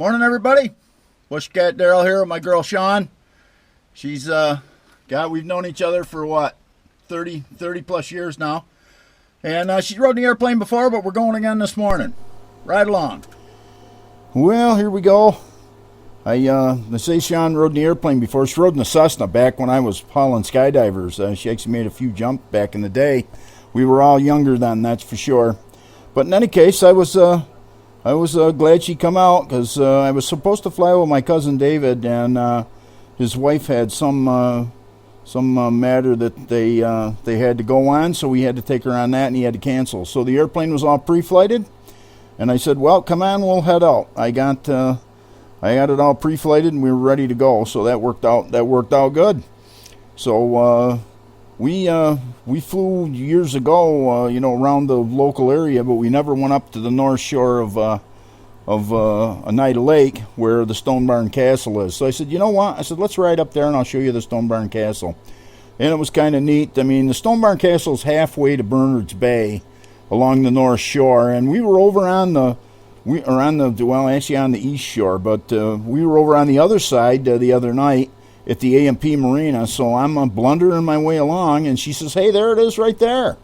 Morning, everybody. BushCat Daryl here with my girl Shaun. She's we've known each other for what, 30 plus years now. And she rode the airplane before, but we're going again this morning. Ride along. Well, here we go. They say Shaun rode the airplane before. She rode in the Cessna back when I was hauling skydivers. She actually made a few jumps back in the day. We were all younger then, that's for sure. But in any case, I was glad she come out because I was supposed to fly with my cousin David, and his wife had some matter that they had to go on, so we had to take her on that, and he had to cancel. So the airplane was all pre-flighted, and I said, "Well, come on, we'll head out." I got it all pre-flighted, and we were ready to go. So that worked out. That worked out good. So we flew years ago, around the local area, but we never went up to the north shore of Oneida Lake where the Stone Barn Castle is. So I said, you know what? I said, let's ride up there and I'll show you the Stone Barn Castle. And it was kind of neat. I mean, the Stone Barn Castle is halfway to Bernards Bay along the north shore, and we were over on the east shore, but we were over on the other side the other night at the A&P Marina. So I'm blundering my way along, and she says, "Hey, there it is, right there."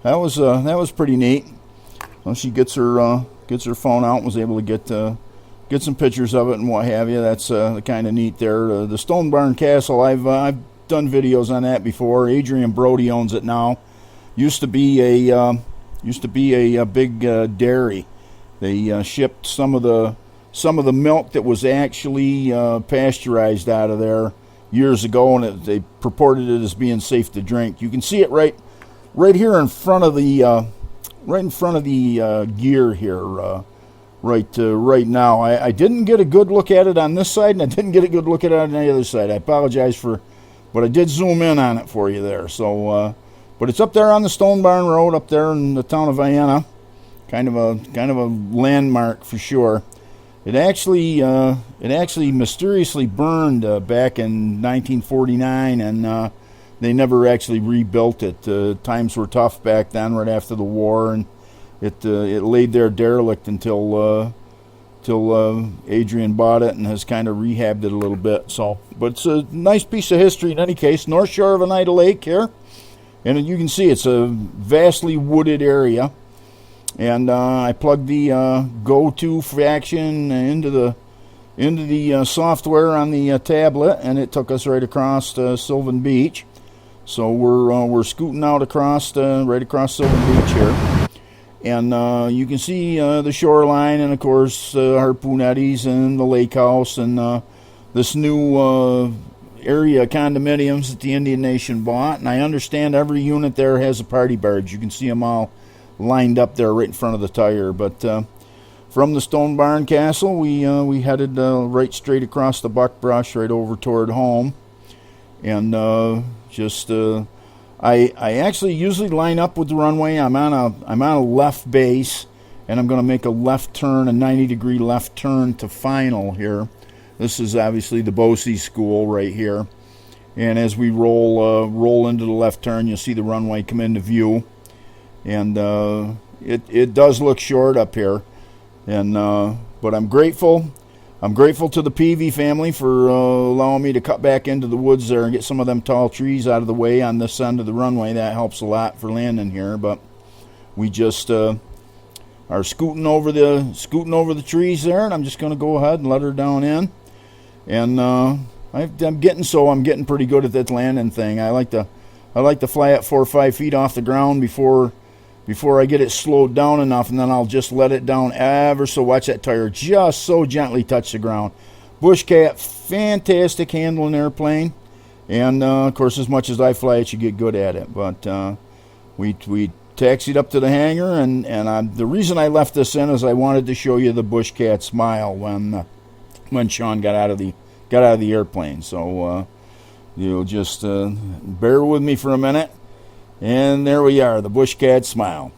That was pretty neat. Well, she gets her phone out and was able to get some pictures of it and what have you. That's kind of neat there. The Stone Barn Castle, I've done videos on that before. Adrian Brody owns it now. Used to be a big dairy. They shipped some of the milk that was actually pasteurized out of there years ago, and they purported it as being safe to drink. You can see it right here in front of the gear here right now. I didn't get a good look at it on this side, and I didn't get a good look at it on the other side. I apologize but I did zoom in on it for you there. So, but it's up there on the Stone Barn Road, up there in the town of Vienna. Kind of a landmark for sure. It actually mysteriously burned back in 1949, and they never actually rebuilt it. Times were tough back then, right after the war, and it laid there derelict until Adrian bought it and has kind of rehabbed it a little bit. So, but it's a nice piece of history in any case. North shore of Oneida Lake here, and you can see it's a vastly wooded area. And I plugged the go-to faction into the software on the tablet, and it took us right across Sylvan Beach. So we're scooting out right across Sylvan Beach here, and you can see the shoreline, and of course Harpoon Eddies and the lake house, and this new area condominiums that the Indian Nation bought. And I understand every unit there has a party barge. You can see them all lined up there right in front of the tire. But from the Stone Barn Castle, we headed right straight across the buckbrush right over toward home, and I actually usually line up with the runway. I'm on a left base, and I'm going to make a left turn, a 90-degree left turn to final here. This is obviously the BOCES school right here, and as we roll into the left turn, you'll see the runway come into view. And it does look short up here, and but I'm grateful. I'm grateful to the Peavy family for allowing me to cut back into the woods there and get some of them tall trees out of the way on this end of the runway. That helps a lot for landing here. But we just are scooting over the trees there, and I'm just going to go ahead and let her down in. And I'm getting pretty good at that landing thing. I like to fly at 4 or 5 feet off the ground before I get it slowed down enough, and then I'll just let it down ever so. Watch that tire just so gently touch the ground. BushCat, fantastic handling airplane, and of course, as much as I fly it, you get good at it. But we taxied up to the hangar, and the reason I left this in is I wanted to show you the BushCat smile when Shaun got out of the airplane. So you'll just bear with me for a minute. And there we are, the BushCat smile.